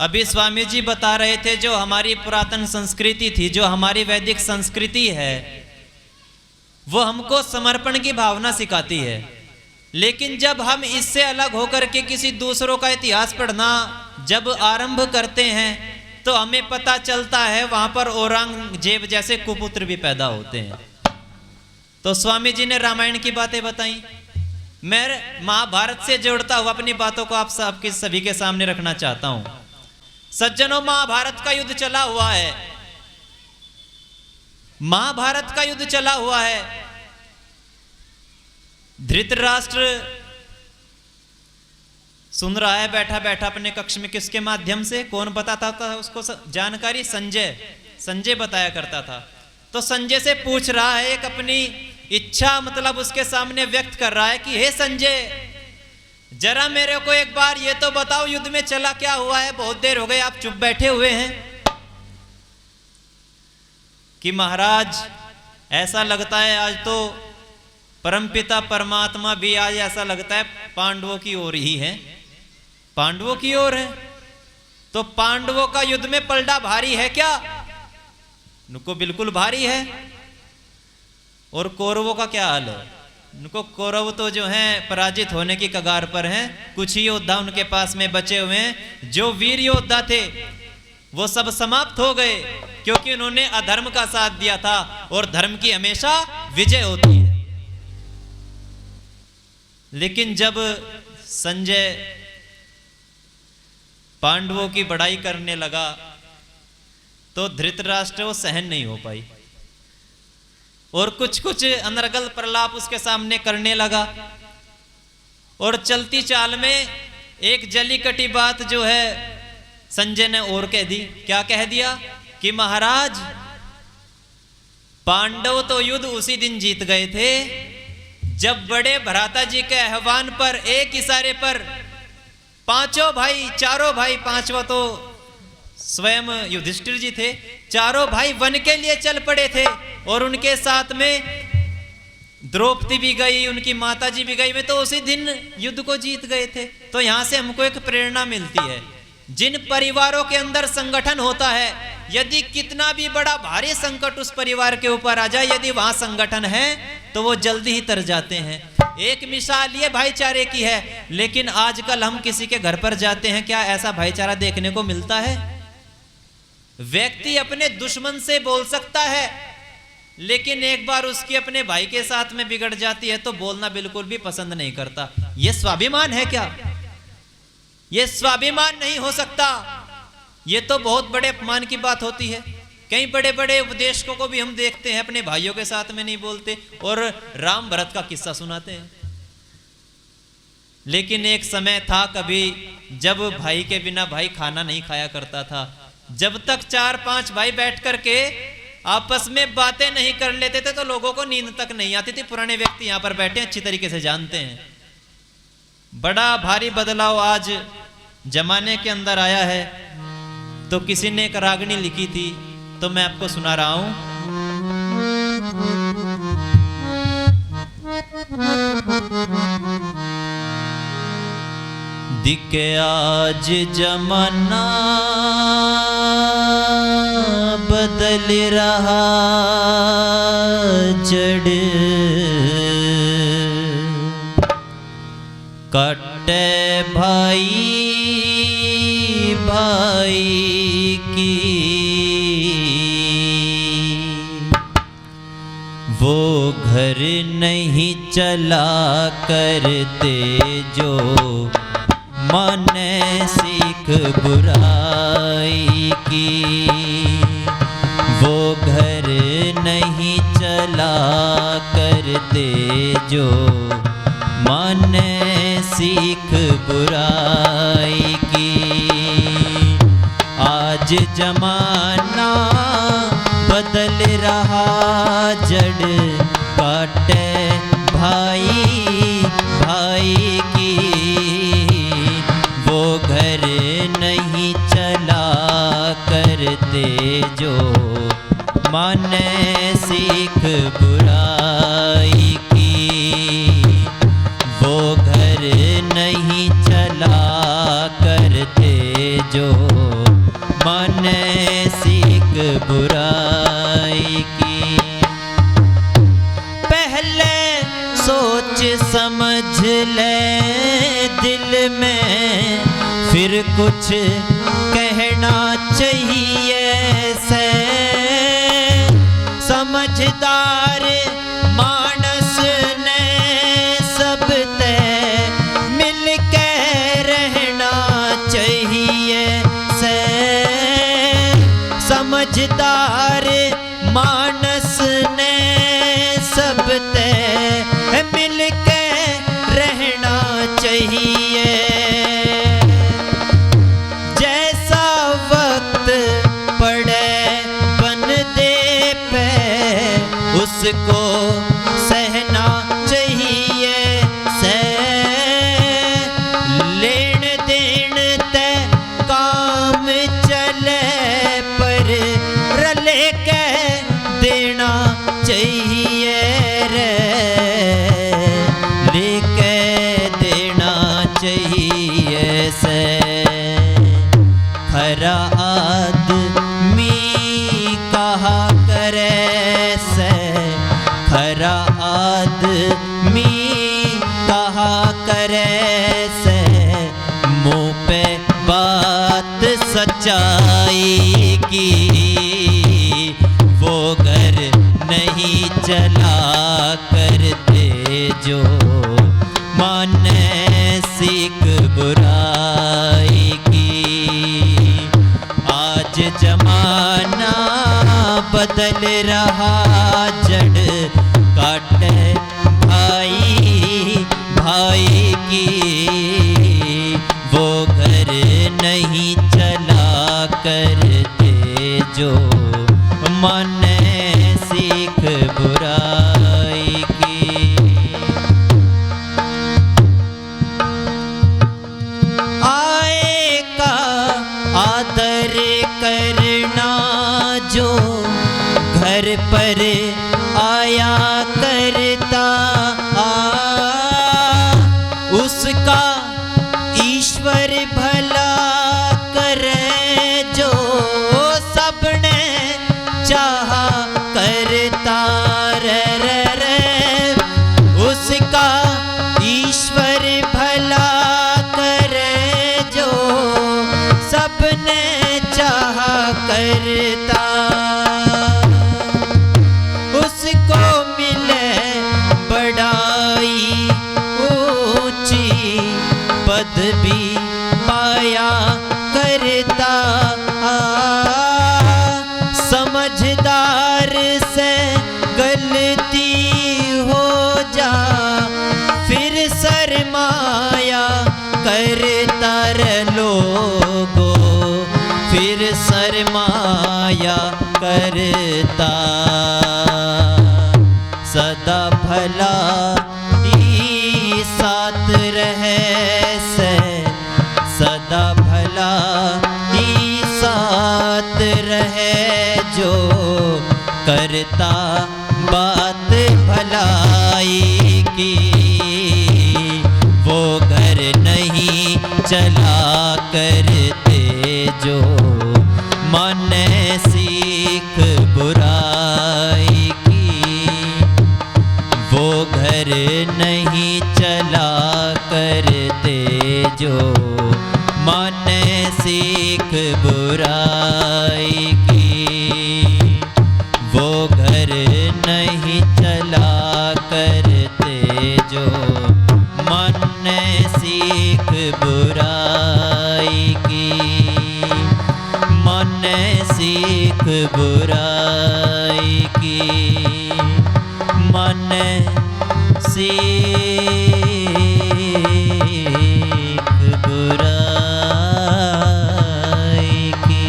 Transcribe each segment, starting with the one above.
अभी स्वामी जी बता रहे थे जो हमारी पुरातन संस्कृति थी, जो हमारी वैदिक संस्कृति है, वो हमको समर्पण की भावना सिखाती है। लेकिन जब हम इससे अलग होकर के किसी दूसरों का इतिहास पढ़ना जब आरंभ करते हैं तो हमें पता चलता है वहां पर औरंगजेब जैसे कुपुत्र भी पैदा होते हैं। तो स्वामी जी ने रामायण की बातें बताई। मैं महाभारत से जोड़ता हुआ अपनी बातों को आप सबके सभी के सामने रखना चाहता हूं। सज्जनों, महाभारत का युद्ध चला हुआ है, महाभारत का युद्ध चला हुआ है। धृतराष्ट्र सुन रहा है बैठा बैठा अपने कक्ष में। किसके माध्यम से? कौन बताता था उसको जानकारी? संजय बताया करता था। तो संजय से पूछ रहा है, एक अपनी इच्छा मतलब उसके सामने व्यक्त कर रहा है कि हे संजय, जरा मेरे को एक बार ये तो बताओ, युद्ध में चला क्या हुआ है? बहुत देर हो गई, आप चुप बैठे हुए हैं। कि महाराज ऐसा लगता है आज तो परमपिता परमात्मा भी आज ऐसा लगता है पांडवों की ओर ही है, पांडवों की ओर है। तो पांडवों का युद्ध में पलड़ा भारी है क्या? उनको बिल्कुल भारी है। और कौरवों का क्या हाल है? उनको कौरव तो जो हैं पराजित होने की कगार पर हैं। कुछ ही योद्धा उनके पास में बचे हुए हैं। जो वीर योद्धा थे वो सब समाप्त हो गए, क्योंकि उन्होंने अधर्म का साथ दिया था और धर्म की हमेशा विजय होती है। लेकिन जब संजय पांडवों की बड़ाई करने लगा तो धृतराष्ट्र वो सहन नहीं हो पाई और कुछ कुछ अनर्गल प्रलाप उसके सामने करने लगा। और चलती चाल में एक जली कटी बात जो है संजय ने और कह दी। क्या कह दिया? कि महाराज, पांडव तो युद्ध उसी दिन जीत गए थे जब बड़े भ्राता जी के आह्वान पर एक इशारे पर पांचों भाई, चारों भाई, पांचवा तो स्वयं युधिष्ठिर जी थे, चारों भाई वन के लिए चल पड़े थे। और उनके साथ में द्रौपदी भी गई, उनकी माता जी भी गई, वे तो उसी दिन युद्ध को जीत गए थे। तो यहां से हमको एक प्रेरणा मिलती है, जिन परिवारों के अंदर संगठन होता है, यदि कितना भी बड़ा भारी संकट उस परिवार के ऊपर आ जाए, यदि वहां संगठन है तो वो जल्दी ही तर जाते हैं। एक मिसाल ये भाईचारे की है। लेकिन आजकल हम किसी के घर पर जाते हैं, क्या ऐसा भाईचारा देखने को मिलता है? व्यक्ति अपने दुश्मन से बोल सकता है, लेकिन एक बार उसकी अपने भाई के साथ में बिगड़ जाती है तो बोलना बिल्कुल भी पसंद नहीं करता। यह स्वाभिमान है क्या? यह स्वाभिमान नहीं हो सकता। यह तो बहुत बड़े अपमान की बात होती है। कई बड़े बड़े उपदेशकों को भी हम देखते हैं अपने भाइयों के साथ में नहीं बोलते और राम भरत का किस्सा सुनाते हैं। लेकिन एक समय था कभी जब भाई के बिना भाई खाना नहीं खाया करता था। जब तक 4-5 भाई बैठ करके आपस में बातें नहीं कर लेते थे तो लोगों को नींद तक नहीं आती थी। पुराने व्यक्ति यहां पर बैठे अच्छी तरीके से जानते हैं। बड़ा भारी बदलाव आज जमाने के अंदर आया है। तो किसी ने एक रागनी लिखी थी तो मैं आपको सुना रहा हूं। दिखे आज जमाना बदल रहा जड़, कटे भाई भाई की, वो घर नहीं चला करते जो माने सीख बुराई की। वो घर नहीं चला करते जो माने सीख बुराई की। आज जमाना बदल रहा जड़, काटे भाई भाई की। वो घर नहीं चला करते जो माने सीख बुराई की। वो घर नहीं चला करते जो माने सीख बुराई की। पहले सोच समझ ले दिल में, फिर कुछ कहना चाहिए से। समझदार मानस ने सब तय मिल के रहना चाहिए से। समझदार मानस ने सब तय मिल के रहना चाहिए। जैसा वक्त पड़े बंदे पे उसको सहना चाहिए से। लेन देन तय काम चले पर रले के देना चाहिए रे, लेके देना चाहिए से। खरा आदमी कहा करे से, खरा आदमी कहा करे से। मुँह पे बात सच्चाई की, वो घर नहीं चला करते जो माने सीख बुराई की। आज जमाना बदल रहा, जड़ काटे भाई भाई की। वो घर नहीं चला करते जो माने सीख बुराई की। आए का आदर करना जो घर पर आया करता, उसका ईश्वर भला करे जो सबने चाहा करता रे रे रे। उसका ईश्वर भला करे जो सबने चाहा करता। उसको मिले बड़ाई ऊंची पदवी पाया करता। समझदार से गलती हो जा फिर शर्माया करता रे लोगो, फिर शर्माया करता। सदा भला ही साथ रहे से, सदा भला ही साथ रहे जो करता बात भलाई की। वो घर नहीं चला करते जो माने सीख बुराई की। वो घर नहीं चला करते जो माने सीख बुराई की। वो घर नहीं चला करते जो माने सीख बुराई की। माने सीख बुराई की। माने सीख बुराई की।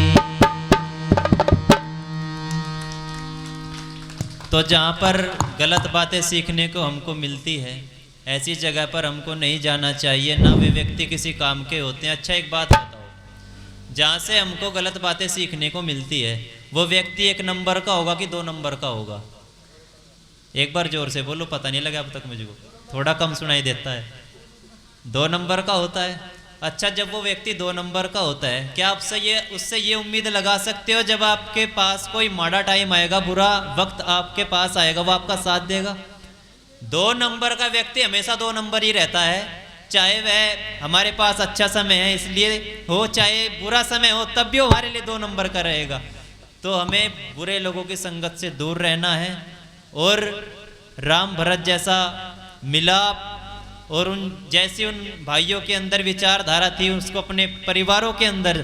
तो जहाँ पर गलत बातें सीखने को हमको मिलती है, ऐसी जगह पर हमको नहीं जाना चाहिए, ना वे व्यक्ति किसी काम के होते हैं। अच्छा एक बात बताओ, जहाँ से हमको गलत बातें सीखने को मिलती है वो व्यक्ति 1 नंबर का होगा कि 2 नंबर का होगा? एक बार जोर से बोलो, पता नहीं लगा अब तक मुझको, थोड़ा कम सुनाई देता है। 2 नंबर का होता है। अच्छा, जब वो व्यक्ति 2 नंबर का होता है, क्या उससे ये उम्मीद लगा सकते हो जब आपके पास कोई माड़ा टाइम आएगा, बुरा वक्त आपके पास आएगा, वो आपका साथ देगा? 2 नंबर का व्यक्ति हमेशा 2 नंबर ही रहता है, चाहे वह हमारे पास अच्छा समय है इसलिए हो, चाहे बुरा समय हो तब भी वो हमारे लिए 2 नंबर का रहेगा। तो हमें बुरे लोगों की संगत से दूर रहना है और राम भरत जैसा मिलाप और उन भाइयों के अंदर विचारधारा थी उसको अपने परिवारों के अंदर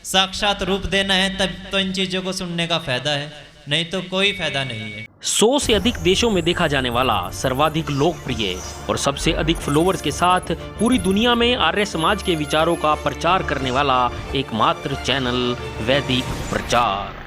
साक्षात रूप देना है। तब तो इन चीज़ों को सुनने का फायदा है, नहीं तो कोई फायदा नहीं है। 100 से अधिक देशों में देखा जाने वाला सर्वाधिक लोकप्रिय और सबसे अधिक फॉलोअर्स के साथ पूरी दुनिया में आर्य समाज के विचारों का प्रचार करने वाला एकमात्र चैनल वैदिक प्रचार।